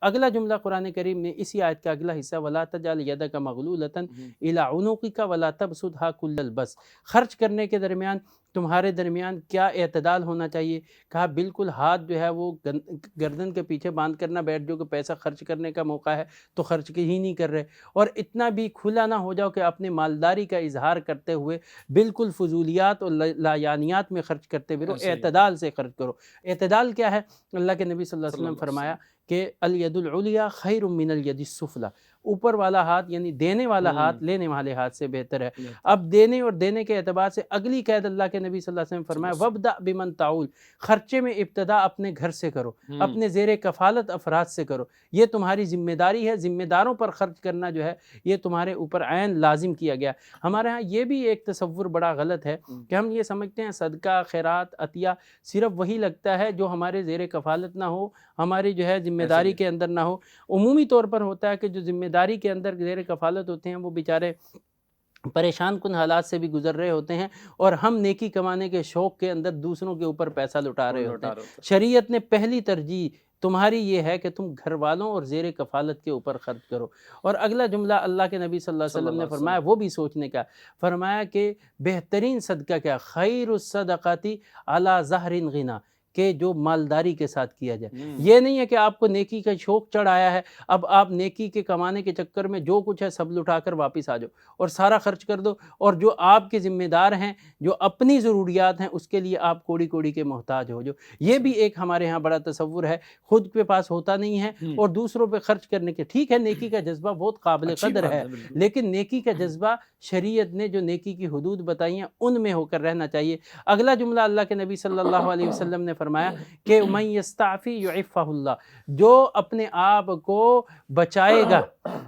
اگلا جملہ قرآن کریم میں اسی آیت کا اگلا حصہ وَلَا تَجْعَلْ يَدَكَ مَغْلُولَةً إِلَىٰ عُنُقِكَ وَلَا تَبْسُطْهَا كُلَّ الْبَسْطِ، خرچ کرنے کے درمیان تمہارے درمیان کیا اعتدال ہونا چاہیے؟ کہا بالکل ہاتھ جو ہے وہ گردن کے پیچھے باندھ کر نہ بیٹھ جو کہ پیسہ خرچ کرنے کا موقع ہے تو خرچ ہی نہیں کر رہے، اور اتنا بھی کھلا نہ ہو جاؤ کہ اپنی مالداری کا اظہار کرتے ہوئے بالکل فضولیات اور لایانیات میں خرچ کرتے ہوئے صحیح اعتدال سے خرچ کرو۔ اعتدال کیا ہے؟ اللہ کے نبی صلی اللہ علیہ صلی وسلم اللہ علیہ فرمایا وسلم۔ کہ الید العلیٰ خیر من الید السفلیٰ، اوپر والا ہاتھ یعنی دینے والا ہاتھ لینے والے ہاتھ سے بہتر ہے۔ اب دینے اور دینے کے اعتبار سے اگلی قید اللہ کے نبی صلی اللہ علیہ وسلم فرمایا وَابْدَأْ بِمَنْ تَعُولُ، خرچے میں ابتدا اپنے گھر سے کرو، اپنے زیر کفالت افراد سے کرو، یہ تمہاری ذمہ داری ہے، ذمہ داروں پر خرچ کرنا جو ہے یہ تمہارے اوپر عین لازم کیا گیا۔ ہمارے ہاں یہ بھی ایک تصور بڑا غلط ہے کہ ہم یہ سمجھتے ہیں صدقہ خیرات عطیہ صرف وہی لگتا ہے جو ہمارے زیر کفالت نہ ہو، ہماری جو ہے ذمہ داری کے اندر نہ ہو۔ عمومی طور پر ہوتا ہے کہ جو ذمہ داری کے اندر زیر کفالت ہوتے ہیں وہ بیچارے پریشان کن حالات سے بھی گزر رہے ہوتے ہیں، اور ہم نیکی کمانے کے شوق کے اندر دوسروں کے اوپر پیسہ لٹا رہے ہوتے ہیں۔ شریعت نے پہلی ترجیح تمہاری یہ ہے کہ تم گھر والوں اور زیر کفالت کے اوپر خرچ کرو۔ اور اگلا جملہ اللہ کے نبی صلی اللہ علیہ وسلم نے فرمایا وہ بھی سوچنے کا، فرمایا کہ بہترین صدقہ کیا؟ خیر الصدقات علی ظہر غنا، کہ جو مالداری کے ساتھ کیا جائے۔ یہ نہیں ہے کہ آپ کو نیکی کا شوق چڑھ آیا ہے، اب آپ نیکی کے کمانے کے چکر میں جو کچھ ہے سب لٹا کر واپس آ جاؤ اور سارا خرچ کر دو، اور جو آپ کے ذمہ دار ہیں، جو اپنی ضروریات ہیں، اس کے لیے آپ کوڑی کوڑی کے محتاج ہو جاؤ۔ یہ بھی ایک ہمارے ہاں بڑا تصور ہے، خود کے پاس ہوتا نہیں ہے اور دوسروں پہ خرچ کرنے کے۔ ٹھیک ہے نیکی کا جذبہ بہت قابل قدر ہے، لیکن نیکی کا جذبہ شریعت نے جو نیکی کی حدود بتائی ہیں ان میں ہو کر رہنا چاہیے۔ اگلا جملہ اللہ کے نبی صلی اللہ علیہ وسلم نے فرمایا کہ من یستعفی یعفہ اللہ، جو اپنے آپ کو بچائے گا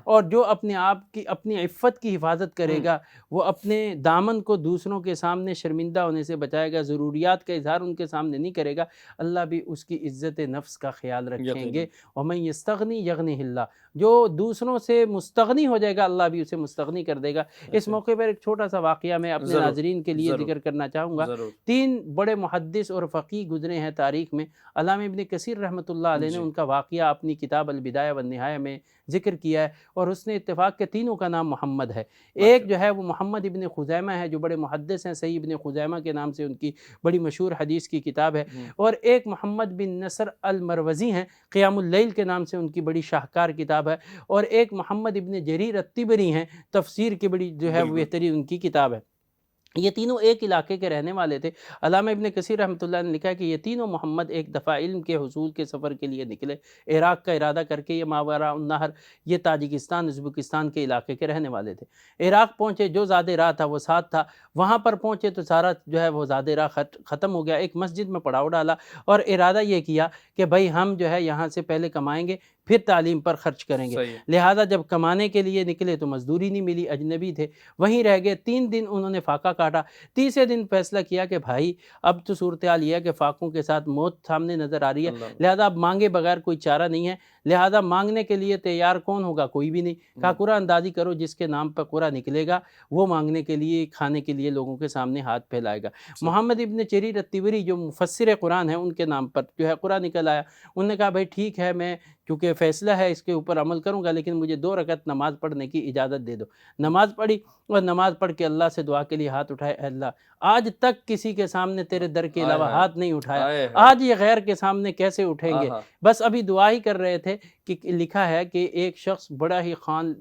اور جو اپنے آپ کی اپنی عفت کی حفاظت کرے گا، وہ اپنے دامن کو دوسروں کے سامنے شرمندہ ہونے سے بچائے گا، ضروریات کا اظہار ان کے سامنے نہیں کرے گا، اللہ بھی اس کی عزت نفس کا خیال رکھیں گے۔ ومن یستغنی یغنہ اللہ، جو دوسروں سے مستغنی ہو جائے گا اللہ بھی اسے مستغنی کر دے گا۔ اس موقع پر ایک چھوٹا سا واقعہ میں اپنے ناظرین کے لیے ذکر کرنا چاہوں گا۔ تین بڑے محدث اور فقیہ گزرے ہیں تاریخ میں، علامہ ابن کثیر رحمۃ اللہ علیہ نے ان کا واقعہ اپنی کتاب البدایہ والنہایہ میں ذکر کیا ہے، اور اس نے اتفاق کے تینوں کا نام محمد ہے۔ ایک جو ہے وہ محمد ابن خزیمہ ہے جو بڑے محدث ہیں، صحیح ابن خزیمہ کے نام سے ان کی بڑی مشہور حدیث کی کتاب ہے، اور ایک محمد بن نصر المروزی ہیں، قیام اللیل کے نام سے ان کی بڑی شاہکار کتاب ہے، اور ایک محمد ابن جریر الطبری ہیں، تفسیر کی بڑی جو ہے بہترین ان کی کتاب ہے۔ یہ تینوں ایک علاقے کے رہنے والے تھے۔ علامہ ابن کثیر رحمۃ اللہ نے لکھا کہ یہ تینوں محمد ایک دفعہ علم کے حصول کے سفر کے لیے نکلے، عراق کا ارادہ کر کے۔ یہ ماوراء النہر، یہ تاجکستان ازبکستان کے علاقے کے رہنے والے تھے۔ عراق پہنچے، جو زاد راہ تھا وہ ساتھ تھا، وہاں پر پہنچے تو سارا جو ہے وہ زاد راہ ختم ہو گیا، ایک مسجد میں پڑاؤ ڈالا اور ارادہ یہ کیا کہ بھائی ہم جو ہے یہاں سے پہلے کمائیں گے پھر تعلیم پر خرچ کریں گے۔ لہٰذا جب کمانے کے لیے نکلے تو مزدوری نہیں ملی، اجنبی تھے، وہیں رہ گئے۔ 3 دن انہوں نے فاقہ کاٹا، تیسرے دن فیصلہ کیا کہ بھائی اب تو صورتحال یہ ہے کہ فاقوں کے ساتھ موت سامنے نظر آ رہی ہے، لہذا اب مانگے بغیر کوئی چارہ نہیں ہے، لہذا مانگنے کے لیے تیار کون ہوگا؟ کوئی بھی نہیں۔ کہا قرعہ اندازی کرو، جس کے نام پر قرعہ نکلے گا وہ مانگنے کے لیے، کھانے کے لیے لوگوں کے سامنے ہاتھ پھیلائے گا۔ محمد ابن جریر الطبری جو مفسر قرآن ہیں، ان کے نام پر جو ہے قرعہ نکل آیا۔ انہوں نے کہا بھائی ٹھیک ہے، میں چونکہ فیصلہ ہے اس کے اوپر عمل کروں گا، لیکن مجھے 2 رکعت نماز پڑھنے کی اجازت دے دو۔ نماز پڑھی اور نماز پڑھ کے اللہ سے دعا کے لیے ہاتھ اٹھائے، اے اللہ آج تک کسی کے سامنے تیرے در کے علاوہ ہاتھ نہیں اٹھایا، آج یہ غیر کے سامنے کیسے اٹھیں گے؟ بس ابھی دعا ہی کر رہے تھے کہ لکھا ہے کہ ایک شخص بڑا ہی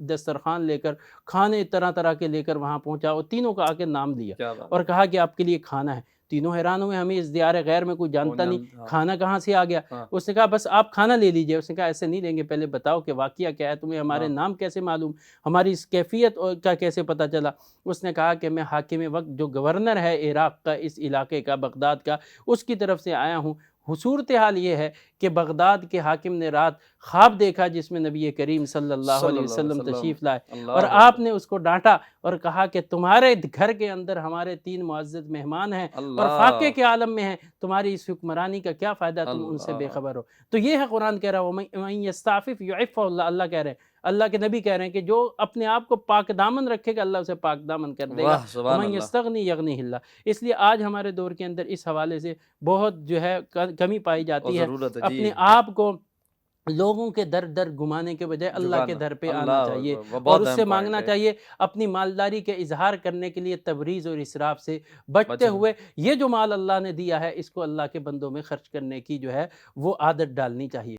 دسترخوان لے کر کھانے طرح طرح کے لے کر وہاں پہنچا اور تینوں کا آ کے نام لیا اور کہا کہ آپ کے لیے کھانا ہے۔ تینوں حیران ہوئے، ہمیں اس دیار غیر میں کوئی جانتا نہیں، کھانا کہاں سے آ گیا؟ اس نے کہا بس آپ کھانا لے لیجئے۔ اس نے کہا ایسے نہیں لیں گے، پہلے بتاؤ کہ واقعہ کیا ہے، تمہیں ہمارے نام کیسے معلوم، ہماری اس کیفیت کا کیسے پتہ چلا؟ اس نے کہا کہ میں حاکم وقت جو گورنر ہے عراق کا، اس علاقے کا، بغداد کا، اس کی طرف سے آیا ہوں۔ صورتحال یہ ہے کہ بغداد کے حاکم نے رات خواب دیکھا جس میں نبی کریم صلی اللہ علیہ وسلم تشریف لائے، اور آپ نے اس کو ڈانٹا اور کہا کہ تمہارے گھر کے اندر ہمارے 3 معزز مہمان ہیں اور فاقے کے عالم میں ہیں، تمہاری اس حکمرانی کا کیا فائدہ، تم ان سے بے خبر ہو۔ تو یہ ہے قرآن کہہ رہا ہے وَمَن يَسْتَعْفِفْ يُعِفَّهُ اللَّهُ، اللہ کہہ رہے ہیں، اللہ کے نبی کہہ رہے ہیں کہ جو اپنے آپ کو پاک دامن رکھے گا اللہ اسے پاک دامن کر دے گا۔ وَمَن يَسْتَغْنِ يَغْنِهِ اللَّهُ۔ اس لیے آج ہمارے دور کے اندر اس حوالے سے بہت جو ہے کمی پائی جاتی ہے، اپنے آپ کو لوگوں کے در در گھمانے کے بجائے اللہ کے در پہ آنا اللہ چاہیے وہ اور بہت اس اہم سے پوائنٹ مانگنا ہے، چاہیے، اپنی مالداری کے اظہار کرنے کے لیے تبریز اور اسراف سے بچتے بچنا ہوئے یہ جو مال اللہ نے دیا ہے اس کو اللہ کے بندوں میں خرچ کرنے کی جو ہے وہ عادت ڈالنی چاہیے۔